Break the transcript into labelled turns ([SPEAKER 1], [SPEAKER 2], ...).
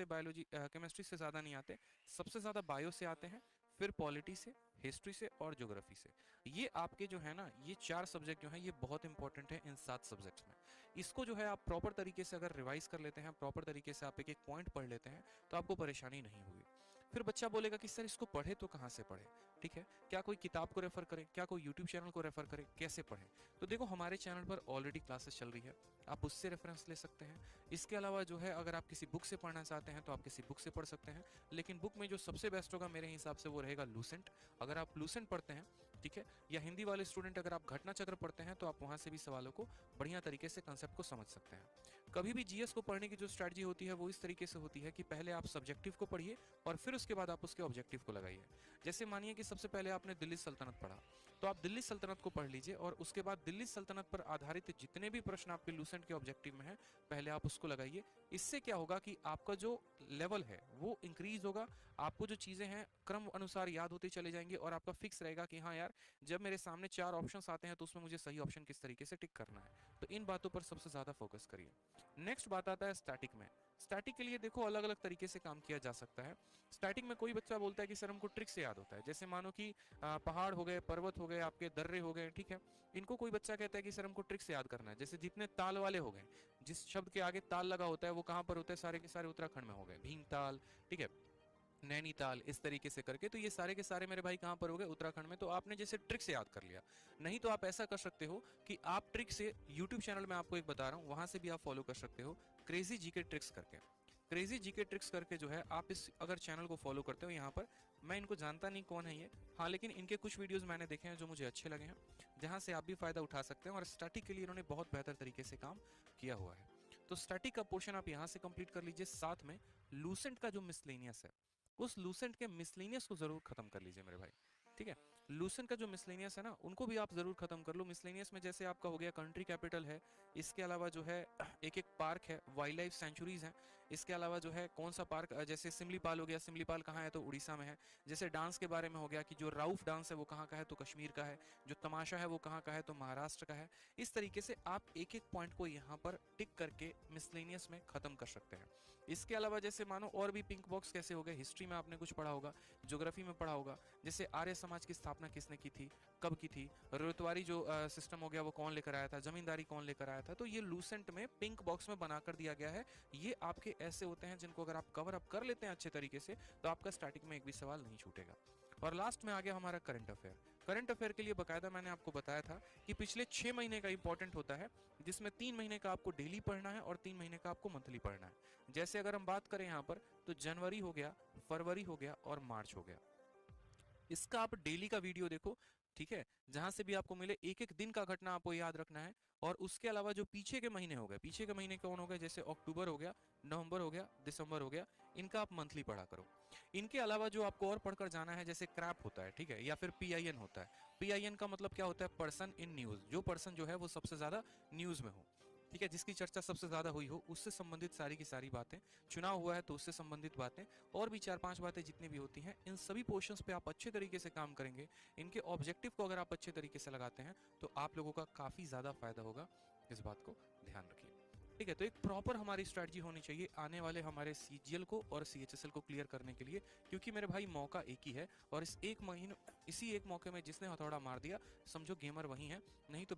[SPEAKER 1] आते biology chemistry से ज़्यादा नहीं आते, सबसे ज़्यादा बायो से आते हैं, फिर पॉलिटी से, हिस्ट्री से और ज्योग्राफी से। ये आपके जो है ना, ये 4 सब्जेक्ट जो हैं ये बहुत इंपॉर्टेंट है इन 7 सब्जेक्ट्स में। इसको जो है आप प्रॉपर तरीके से अगर रिवाइज कर लेते हैं, प्रॉपर तरीके से आप एक एक पॉइंट पढ़ लेते हैं, तो आपको परेशानी नहीं होगी। फिर बच्चा बोलेगा कि सर इसको पढ़े तो कहाँ से पढ़े, ठीक है, क्या कोई किताब को रेफर करें, क्या कोई यूट्यूब चैनल को रेफर करें, कैसे पढ़ें? तो देखो हमारे चैनल पर ऑलरेडी क्लासेस चल रही है, आप उससे रेफरेंस ले सकते हैं। इसके अलावा जो है अगर आप किसी बुक से पढ़ना चाहते हैं तो आप किसी बुक से पढ़ सकते हैं, लेकिन बुक में जो सबसे बेस्ट होगा मेरे हिसाब से वो रहेगा लूसेंट। अगर आप लूसेंट पढ़ते हैं, ठीक है, या हिंदी वाले स्टूडेंट अगर आप घटना चक्र पढ़ते हैं तो आप वहां से भी सवालों को बढ़िया तरीके से कंसेप्ट को समझ सकते हैं। कभी भी जीएस को पढ़ने की जो स्ट्रैटेजी होती है वो इस तरीके से होती है कि पहले आप सब्जेक्टिव को पढ़िए और फिर उसके बाद आप उसके ऑब्जेक्टिव को लगाइए। जैसे मानिए कि सबसे पहले आपने दिल्ली सल्तनत पढ़ा, तो आप दिल्ली सल्तनत को पढ़ लीजिए और उसके बाद दिल्ली सल्तनत पर आधारित जितने भी प्रश्न आपके लूसेंट के ऑब्जेक्टिव में हैं पहले आप उसको लगाइए। इससे क्या होगा कि आपका जो लेवल है वो इंक्रीज होगा, आपको जो चीजें हैं क्रम अनुसार याद होती चले जाएंगे और आपका फिक्स रहेगा कि हाँ यार, जब मेरे सामने 4 ऑप्शंस आते हैं तो उसमें मुझे सही ऑप्शन किस तरीके से टिक करना है। तो इन बातों पर सबसे ज्यादा फोकस करिए। नेक्स्ट बात आता है स्टैटिक में। स्टैटिक के लिए देखो अलग अलग तरीके से काम किया जा सकता है। स्टैटिक में कोई बच्चा बोलता है कि सर हमको ट्रिक से याद होता है, जैसे मानो कि पहाड़ हो गए, पर्वत हो गए, आपके दर्रे हो गए, ठीक है, इनको कोई बच्चा कहता है कि सर हमको ट्रिक से याद करना है। जैसे जितने ताल वाले हो गए, जिस शब्द के आगे ताल लगा होता है वो कहाँ पर होता है, सारे के सारे उत्तराखंड में हो गए, भीमताल, ठीक है, नैनीताल, इस तरीके से करके, तो ये सारे के सारे मेरे भाई कहाँ पर हो गए, उत्तराखंड में। तो आपने जैसे ट्रिक से याद कर लिया। नहीं तो आप ऐसा कर सकते हो कि आप ट्रिक से यूट्यूब चैनल में आपको एक बता रहा हूँ, वहां से भी आप फॉलो कर सकते हो, क्रेजी जीके ट्रिक्स करके। क्रेजी जीके ट्रिक्स करके जो है आप इस अगर चैनल को फॉलो करते हो, यहाँ पर मैं इनको जानता नहीं कौन है ये, हाँ, लेकिन इनके कुछ वीडियोस मैंने देखे हैं जो मुझे अच्छे लगे हैं, जहां से आप भी फायदा उठा सकते हैं। और स्टैटिक के लिए इन्होंने बहुत बेहतर तरीके से काम किया हुआ है। तो स्टैटिक का पोर्शन आप यहाँ से कंप्लीट कर लीजिए। साथ में लूसेंट का जो मिसलेनियस है, उस लूसेंट के मिसलेनियस को जरूर खत्म कर लीजिए मेरे भाई, ठीक है। लूसेंट का जो मिसलेनियस है ना, उनको भी आप जरूर खत्म कर लो। मिसलेनियस में जैसे आपका हो गया कंट्री कैपिटल है, इसके अलावा जो है एक एक पार्क है, वाइल्ड लाइफ सेंचुरीज हैं, इसके अलावा जो है कौन सा पार्क, जैसे सिमलीपाल हो गया, सिमलीपाल कहाँ है तो उड़ीसा में है। जैसे डांस के बारे में हो गया कि जो राउफ डांस है वो कहाँ का है तो कश्मीर का है, जो तमाशा है वो कहाँ का है तो महाराष्ट्र का है। इस तरीके से आप एक एक पॉइंट को यहाँ पर टिक करके मिसलेनियस में खत्म कर सकते हैं। इसके अलावा जैसे मानो और भी पिंक बॉक्स कैसे हो गए, हिस्ट्री में आपने कुछ पढ़ा होगा, ज्योग्राफी में पढ़ा होगा, जैसे आर्य समाज की स्थापना किसने की थी, कब की थी, रोतवारी जो सिस्टम हो गया वो कौन लेकर आया था, जमींदारी कौन लेकर आया था। तो ये लूसेंट में पिंक बॉक्स में बनाकर दिया गया है। ये आपके ऐसे होते हैं जिनको अगर आप कवर अप कर लेते हैं अच्छे तरीके से तो आपका स्टार्टिंग में एक भी सवाल नहीं छूटेगा। और लास्ट में आ गया हमारा करंट अफेयर। करंट अफेयर के लिए बकायदा मैंने आपको बताया था कि पिछले 6 महीने का इंपॉर्टेंट होता है, जिसमें 3 महीने का आपको डेली पढ़ना है और 3 महीने का आपको मंथली पढ़ना है। जैसे अगर हम बात करें यहाँ पर तो जनवरी हो गया, फरवरी हो गया और मार्च हो गया, इसका आप डेली का वीडियो देखो, ठीक है, जहां से भी आपको मिले एक एक दिन का घटना आपको याद रखना है। और उसके अलावा जो पीछे के महीने हो गए, पीछे के महीने कौन हो गए, जैसे अक्टूबर हो गया, नवंबर हो गया, दिसंबर हो गया, इनका आप मंथली पढ़ा करो। इनके अलावा जो आपको और पढ़कर जाना है, जैसे क्रैप होता है, ठीक है, या फिर पीआईएन होता है। पीआईएन का मतलब क्या होता है, पर्सन इन न्यूज, जो पर्सन जो है वो सबसे ज्यादा न्यूज में हो, ठीक है, जिसकी चर्चा सबसे ज्यादा हुई हो, उससे संबंधित सारी की सारी बातें, चुनाव हुआ है तो उससे संबंधित बातें, और भी 4-5 बातें जितनी भी होती हैं, इन सभी पोर्शंस पे आप अच्छे तरीके से काम करेंगे। इनके ऑब्जेक्टिव को अगर आप अच्छे तरीके से लगाते हैं तो आप लोगों का काफी ज्यादा फायदा होगा। इस बात को ध्यान रखिए, ठीक है। तो एक प्रॉपर हमारी स्ट्रेटजी होनी चाहिए आने वाले हमारे सीजीएल को और सीएचएसएल को क्लियर करने के लिए, क्योंकि मेरे भाई मौका एक ही है और इस एक महीने, इसी एक मौके में जिसने हथौड़ा मार दिया समझो गेमर वही है, नहीं तो